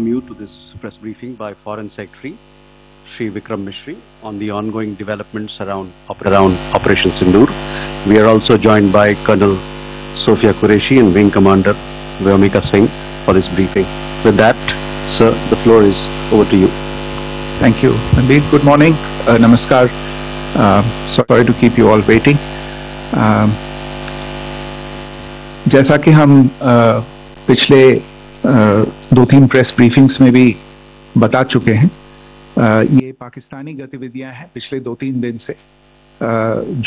welcome you to this press briefing by Foreign Secretary Shri Vikram Misri on the ongoing developments around Operation Sindoor. We are also joined by Colonel Sophia Qureshi and Wing Commander Vyomika Singh for this briefing. With that, sir, the floor is over to you. Thank you, Mandeep. Good morning. Namaskar. Sorry to keep you all waiting. जैसा कि हम पिछले 2-3 press briefings में भी बता चुके हैं, ये पाकिस्तानी गतिविधियां हैं पिछले 2-3 दिन से,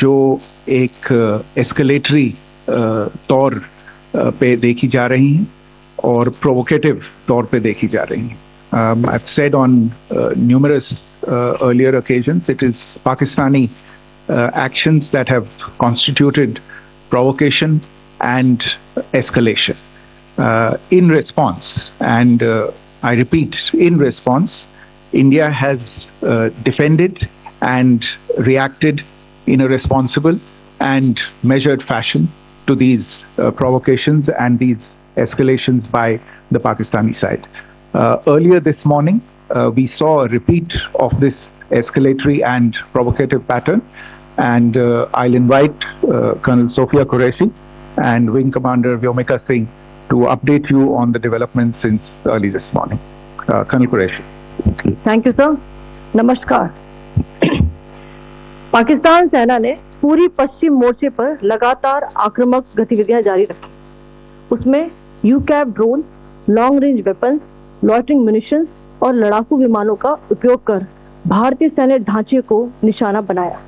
जो एक एस्केलेटरी तौर पे देखी जा रही हैं और प्रोवोकेटिव तौर पे देखी जा रही हैं. I've said on numerous earlier occasions, it is Pakistani actions that have constituted provocation and escalation. In response, and I repeat, in response, India has defended and reacted in a responsible and measured fashion to these provocations and these escalations by the Pakistani side. Earlier this morning, we saw a repeat of this escalatory and provocative pattern, and I'll invite Colonel Sophia Qureshi and Wing Commander Vyomika Singh to update you on the developments since early this morning. Colonel Qureshi. Thank you, sir. नमस्कार. पाकिस्तान सेना ने पूरी पश्चिम मोर्चे पर लगातार आक्रामक गतिविधियां जारी रखी. उसमें यूकैप drone, long range weapons, loitering munitions और लड़ाकू विमानों का उपयोग कर भारतीय सैन्य ढांचे को निशाना बनाया.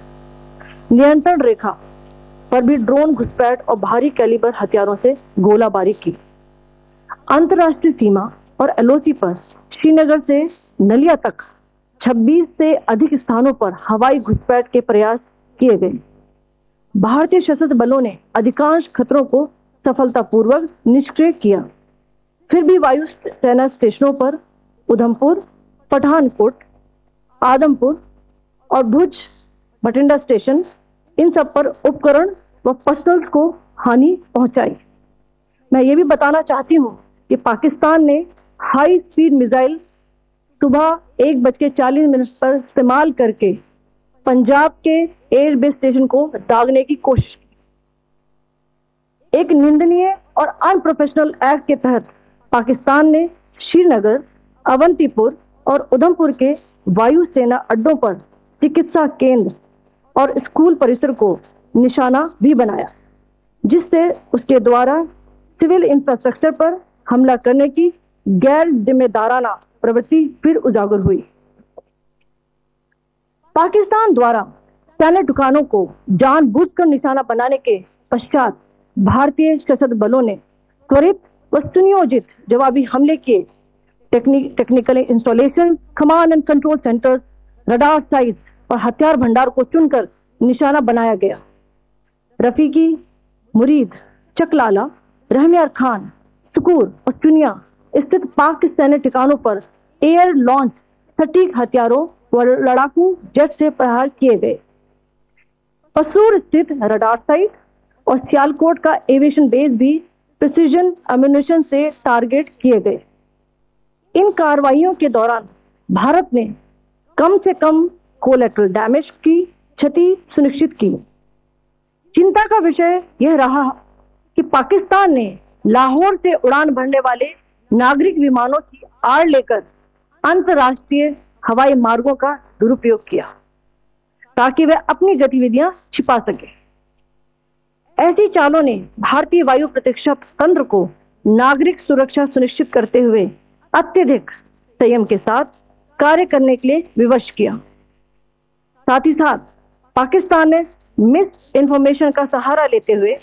नियंत्रण रेखा पर भी ड्रोन घुसपैठ और भारी कैलिबर हथियारों से गोलाबारी की. अंतर्राष्ट्रीय सीमा और एलओसी पर श्रीनगर से नलिया तक 26 से अधिक स्थानों पर हवाई घुसपैठ के प्रयास किए गए. भारतीय सशस्त्र बलों ने अधिकांश खतरों को सफलतापूर्वक निष्क्रिय किया. फिर भी वायु सेना स्टेशनों पर उधमपुर, पठानकोट, आदमपुर और भुज बठिंडा स्टेशन, इन सब पर उपकरण व पर्सनल्स को हानि पहुंचाई. मैं ये भी बताना चाहती हूं कि पाकिस्तान ने हाई स्पीड मिसाइल सुबह 1:40 पर इस्तेमाल करके पंजाब के एयरबेस स्टेशन को दागने की कोशिश की. एक निंदनीय और अनप्रोफेशनल एक्ट के तहत पाकिस्तान ने श्रीनगर, अवंतीपुर और उधमपुर के वायु सेना अड्डों पर चिकित्सा केंद्र और स्कूल परिसर को निशाना भी बनाया, जिससे उसके द्वारा सिविल इंफ्रास्ट्रक्चर पर हमला करने की गैर जिम्मेदाराना प्रवृत्ति फिर उजागर हुई. पाकिस्तान द्वारा सैन्य ठिकानों को जानबूझकर निशाना बनाने के पश्चात भारतीय सशस्त्र बलों ने त्वरित व सुनियोजित जवाबी हमले किए. Technical installation, command and control centres, radar sites और हथियार भंडार को चुनकर निशाना बनाया गया. रफीकी, मुरीद, चकलाला, रहमियार खान, सुकूर और चुनिया स्थित पाक सैन्य ठिकानों पर एयर लॉन्च सटीक हथियारों व लड़ाकू जेट से प्रहार किए गए. पसूर स्थित रडार साइट और सियालकोट का एविएशन बेस भी प्रिसीजन अम्यूनिशन से टारगेट किए गए. इन कार्रवाइयों के दौरान भारत ने कम से कम कोलैटरल डैमेज की क्षति सुनिश्चित की. चिंता का विषय यह रहा कि पाकिस्तान ने लाहौर से उड़ान भरने वाले नागरिक विमानों की आड़ लेकर अंतर्राष्ट्रीय हवाई मार्गों का दुरुपयोग किया ताकि वे अपनी गतिविधियां छिपा सके. ऐसी चालों ने भारतीय वायु प्रतिरक्षा तंत्र को नागरिक सुरक्षा सुनिश्चित करते हुए अत्यधिक संयम के साथ कार्य करने के लिए विवश किया. साथ ही साथ पाकिस्तान ने मिस इंफॉर्मेशन का सहारा लेते हुए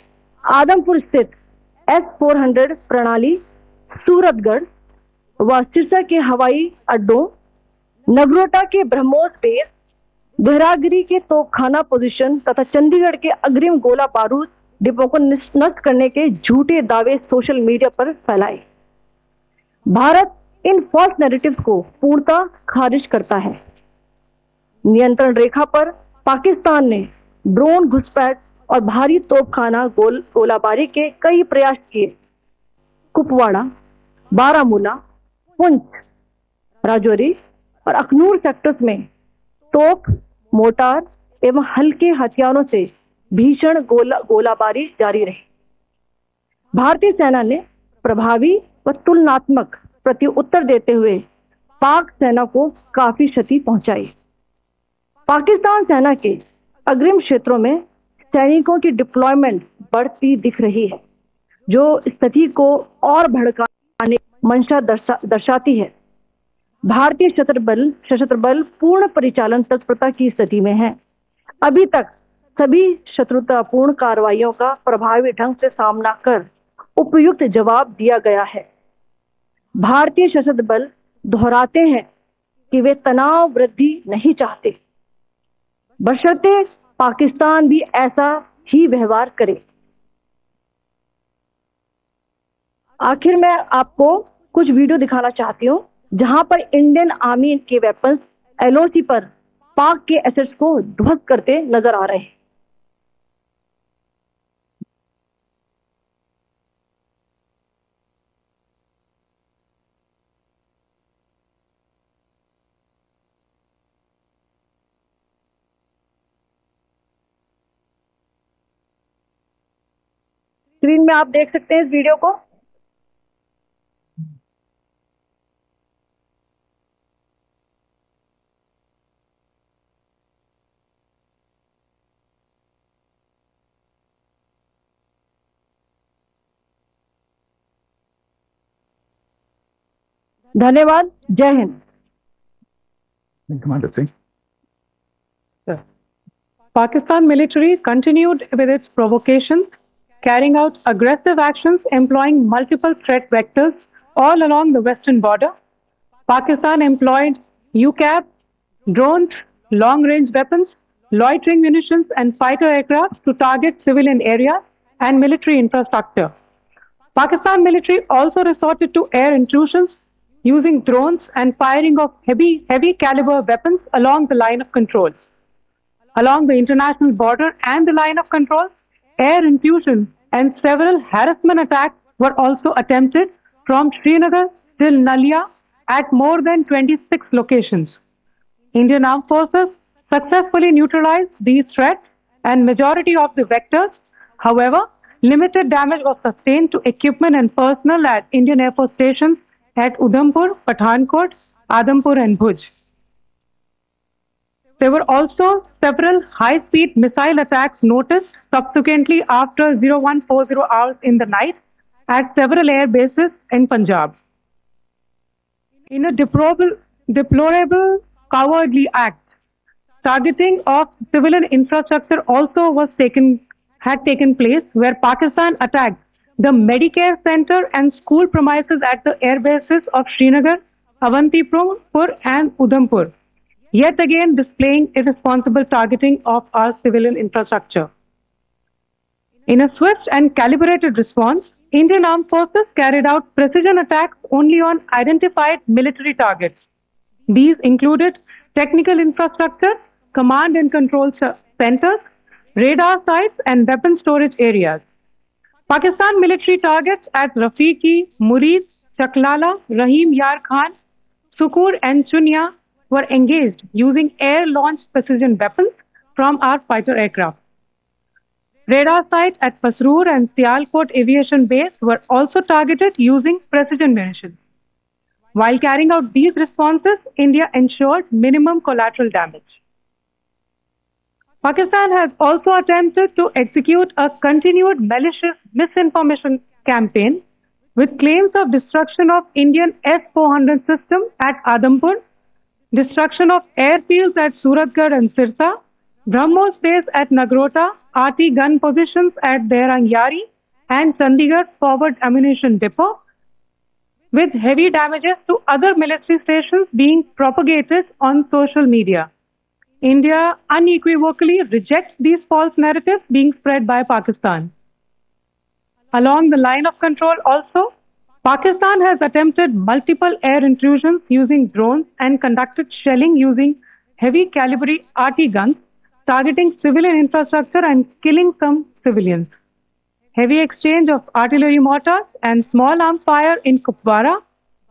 आदमपुर स्थित S-400 प्रणाली, सूरतगढ़ व सिरसा के हवाई अड्डों, नगरोटा के ब्रह्मोस बेस, देहरागिरी के तोपखाना पोजीशन तथा चंडीगढ़ के अग्रिम गोला बारूद डिपो को नष्ट करने के झूठे दावे सोशल मीडिया पर फैलाए. भारत इन फॉल्स नैरेटिव्स को पूर्णतः खारिज करता है. नियंत्रण रेखा पर पाकिस्तान ने ड्रोन घुसपैठ और भारी तोपखाना गोलाबारी के कई प्रयास किए. कुपवाड़ा, बारामूला, पुंछ राजौरी और अखनूर सेक्टर्स में तोप, मोर्टार एवं हल्के हथियारों से भीषण गोलाबारी जारी रही। भारतीय सेना ने प्रभावी व तुलनात्मक प्रत्युत्तर देते हुए पाक सेना को काफी क्षति पहुंचाई। पाकिस्तान सेना के अग्रिम क्षेत्रों में सैनिकों की डिप्लॉयमेंट बढ़ती दिख रही है, जो स्थिति को और भड़काने की मंशा दर्शाती है। भारतीय सशस्त्र बल पूर्ण परिचालन तत्परता की स्थिति में है। अभी तक सभी शत्रुतापूर्ण कार्रवाइयों का प्रभावी ढंग से सामना कर उपयुक्त जवाब दिया गया है। भारतीय सशस्त्र बल दोहराते हैं कि वे तनाव वृद्धि नहीं चाहते, बशर्ते पाकिस्तान भी ऐसा ही व्यवहार करे। आखिर मैं आपको कुछ वीडियो दिखाना चाहती हूँ जहां पर इंडियन आर्मी के वेपन्स LOC पर पाक के एसेट्स को ध्वस्त करते नजर आ रहे हैं। स्क्रीन में आप देख सकते हैं इस वीडियो को। धन्यवाद। जय Hind. Commander Singh. Pakistan military continued with its provocations, carrying out aggressive actions employing multiple threat vectors all along the western border. Pakistan employed UCAV, drones, long-range weapons, loitering munitions and fighter aircraft to target civilian areas and military infrastructure. Pakistan military also resorted to air intrusions using drones and firing of heavy caliber weapons along the line of control. Along the international border and the line of control, air intrusion and several harassment attacks were also attempted from Srinagar till Nalia at more than 26 locations. Indian Armed Forces successfully neutralized these threats and majority of the vectors. However, limited damage was sustained to equipment and personnel at Indian Air Force stations at Udhampur, Pathankot, Adampur and Bhuj. There were also several high-speed missile attacks noticed subsequently after 0140 hours in the night at several air bases in Punjab. In a deplorable cowardly act, targeting of civilian infrastructure also had taken place, where Pakistan attacked the Medicare Center and school premises at the air bases of Srinagar, Avantipur and Udhampur, yet again displaying irresponsible targeting of our civilian infrastructure. In a swift and calibrated response, Indian Armed Forces carried out precision attacks only on identified military targets. These included technical infrastructure, command and control centers, radar sites and weapon storage areas. Pakistan military targets at Rafiqi, Murid, Chaklala, Rahim Yar Khan, Sukur and Chunya were engaged using air-launched precision weapons from our fighter aircraft. Radar sites at Pasroor and Sialkot Aviation Base were also targeted using precision munitions. While carrying out these responses, India ensured minimum collateral damage. Pakistan has also attempted to execute a continued malicious misinformation campaign with claims of destruction of Indian S-400 system at Adampur, destruction of airfields at Suratgarh and Sirsa, BrahMos base at Nagrota, RT gun positions at Derang Yari and Chandigarh forward ammunition depot, with heavy damages to other military stations being propagated on social media. India unequivocally rejects these false narratives being spread by Pakistan. Along the line of control also, Pakistan has attempted multiple air intrusions using drones and conducted shelling using heavy caliber RT guns, targeting civilian infrastructure and killing some civilians. Heavy exchange of artillery mortars and small arms fire in Kupwara,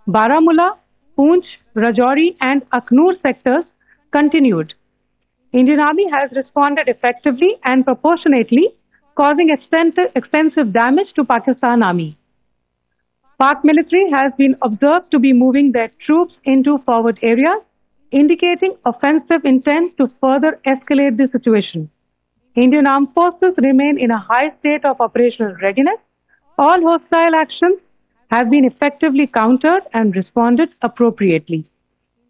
Baramulla, Poonch, Rajouri and Aknoor sectors continued. Indian Army has responded effectively and proportionately, causing extensive damage to Pakistan Army. Pak military has been observed to be moving their troops into forward areas, indicating offensive intent to further escalate the situation. Indian armed forces remain in a high state of operational readiness. All hostile actions have been effectively countered and responded appropriately.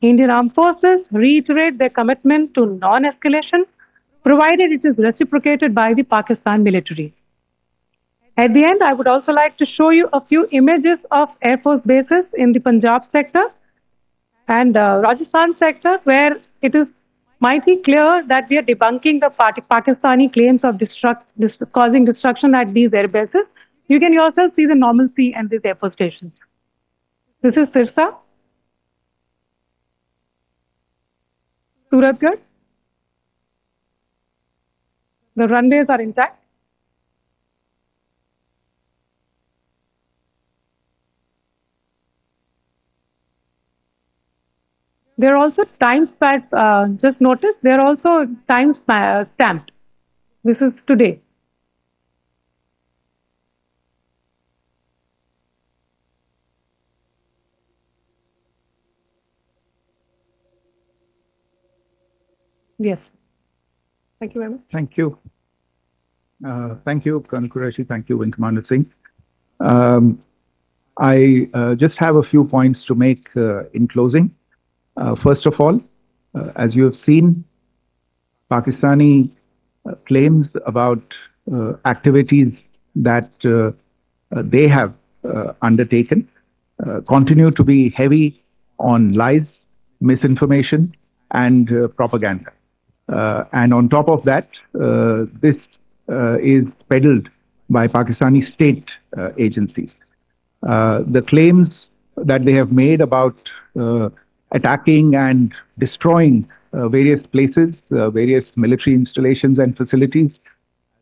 Indian armed forces reiterate their commitment to non-escalation, provided it is reciprocated by the Pakistan military. At the end, I would also like to show you a few images of Air Force bases in the Punjab sector and Rajasthan sector, where it is mighty clear that we are debunking the Pakistani claims of causing destruction at these air bases. You can yourself see the normalcy and these air force stations. This is Sirsa, Suratgarh. The runways are intact. There are also time stamped. Just notice there are also time stamped. This is today. Yes. Thank you very much. Thank you. Thank you, Colonel Qureshi. Thank you, Wing Commander Singh. I just have a few points to make in closing. First of all, as you have seen, Pakistani claims about activities that they have undertaken continue to be heavy on lies, misinformation, and propaganda. And on top of that, this is peddled by Pakistani state agencies. The claims that they have made about attacking and destroying various places, various military installations and facilities,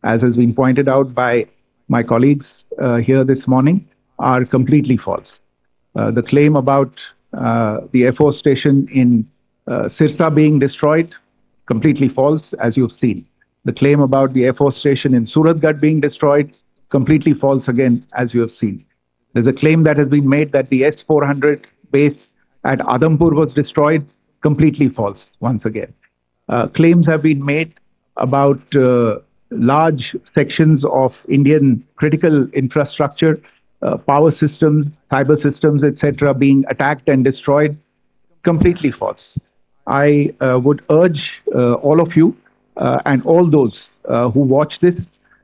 as has been pointed out by my colleagues here this morning, are completely false. The claim about the Air Force station in Sirsa being destroyed, completely false, as you've seen. The claim about the Air Force station in Suratgarh being destroyed, completely false again, as you have seen. There's a claim that has been made that the S-400 base at Adampur was destroyed, completely false, once again. Claims have been made about large sections of Indian critical infrastructure, power systems, cyber systems, etc., being attacked and destroyed, completely false. I would urge all of you and all those who watch this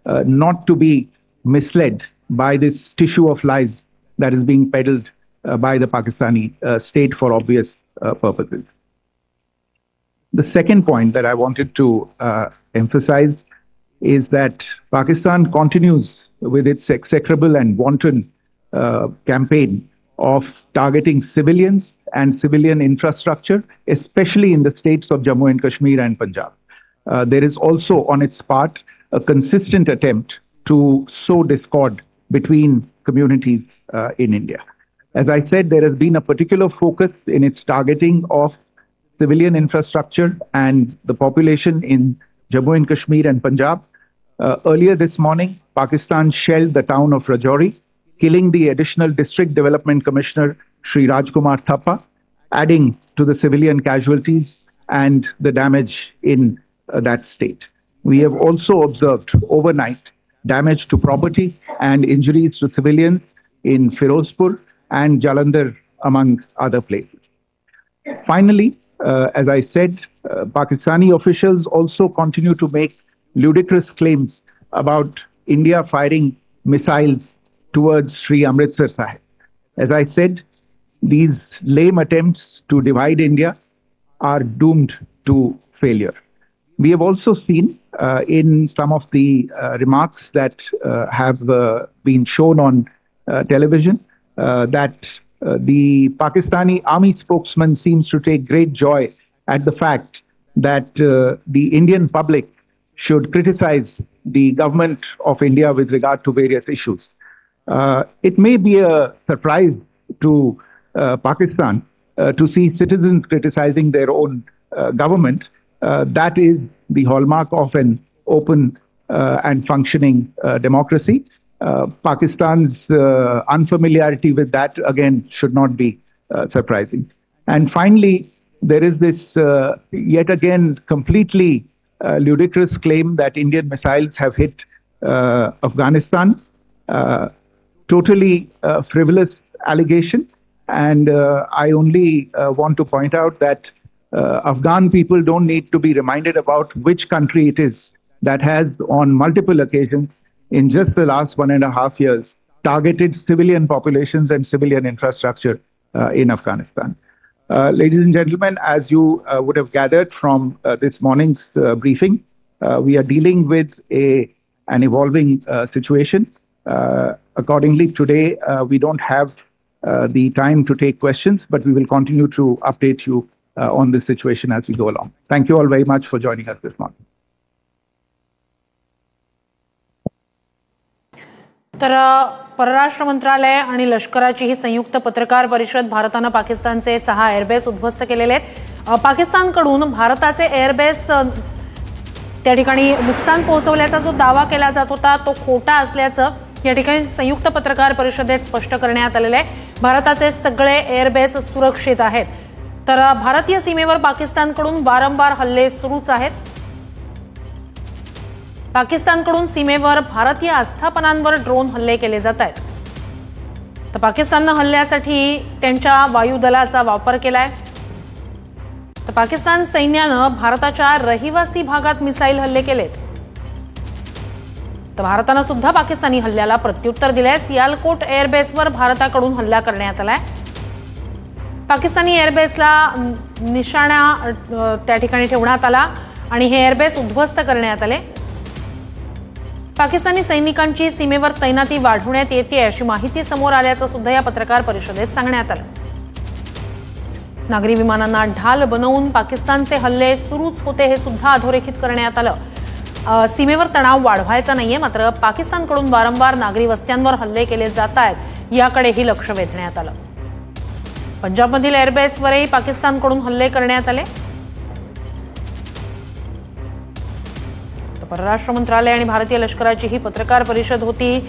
not to be misled by this tissue of lies that is being peddled by the Pakistani state for obvious purposes. The second point that I wanted to emphasize is that Pakistan continues with its execrable and wanton campaign of targeting civilians and civilian infrastructure, especially in the states of Jammu and Kashmir and Punjab. There is also on its part a consistent attempt to sow discord between communities in India. As I said, there has been a particular focus in its targeting of civilian infrastructure and the population in Jammu and Kashmir and Punjab. Earlier this morning, Pakistan shelled the town of Rajouri, killing the additional District Development Commissioner, Shri Rajkumar Thappa, adding to the civilian casualties and the damage in that state. We have also observed overnight damage to property and injuries to civilians in Firozpur and Jalandhar, among other places. Finally, as I said, Pakistani officials also continue to make ludicrous claims about India firing missiles towards Sri Amritsar Sahib. As I said, these lame attempts to divide India are doomed to failure. We have also seen in some of the remarks that have been shown on television that the Pakistani army spokesman seems to take great joy at the fact that the Indian public should criticize the government of India with regard to various issues. It may be a surprise to Pakistan to see citizens criticizing their own government. That is the hallmark of an open and functioning democracy. Pakistan's unfamiliarity with that, again, should not be surprising. And finally, there is this yet again completely ludicrous claim that Indian missiles have hit Afghanistan. Totally frivolous allegation. And I only want to point out that Afghan people don't need to be reminded about which country it is that has on multiple occasions in just the last 1.5 years targeted civilian populations and civilian infrastructure in Afghanistan. Ladies and gentlemen, as you would have gathered from this morning's briefing, we are dealing with an evolving situation. Accordingly, today we don't have the time to take questions, but we will continue to update you on this situation as we go along. Thank you all very much for joining us this morning. तर परराष्ट्र मंत्रालय आणि लष्कराची ही संयुक्त पत्रकार परिषद भारताने पाकिस्तानचे 6 airbase उद्ध्वस्त केलेले आहेत. पाकिस्तानकडून भारताचे एअरबेस त्या ठिकाणी नुकसान पोहोचवल्याचा जो दावा केला जात होता तो खोटा असल्याचं या ठिकाणी संयुक्त पत्रकार परिषदेत स्पष्ट करण्यात आलेले आहे. भारताचे सगळे एअरबेस सुरक्षित आहेत. तर भारतीय सीमेवर पाकिस्तानकडून वारंवार हल्ले सुरूच आहेत. पाकिस्तानकडून सीमेवर भारतीय आस्थापनांवर ड्रोन हल्ले केले जात आहेत. तर पाकिस्तानने हल्ल्यासाठी त्यांच्या वायुदलाचा वापर केलाय. तर पाकिस्तान सैन्याने भारताच्या रहिवासी भागात मिसाईल हल्ले केलेत. तर भारताने सुद्धा पाकिस्तानी हल्ल्याला प्रत्युत्तर दिले. सियालकोट एअरबेसवर भारताकडून हल्ला करण्यात आलाय. पाकिस्तानी एअरबेसला निशाणा त्या ठिकाणी ठेवण्यात आला आणि हे एअरबेस उद्ध्वस्त करण्यात आले. पाकिस्तानी सैनिकांची सीमेवर तैनाती वाढवण्यात येते अशी माहिती समोर आल्याचं सुद्धा या पत्रकार परिषदेत सांगण्यात आलं. नागरी विमानांना ढाल बनवून पाकिस्तानचे हल्ले सुरूच होते हे सुद्धा अधोरेखित करण्यात आलं. सीमेवर तणाव वाढवायचा नाहीये, मात्र पाकिस्तानकडून वारंवार नागरी वस्त्यांवर हल्ले केले जात आहेत याकडेही लक्ष वेधण्यात आलं. पंजाबमधील एअरबेसवरही पाकिस्तानकडून हल्ले करण्यात आले. परराष्ट्र मंत्रालय आणि भारतीय लष्कराची ही पत्रकार परिषद होती.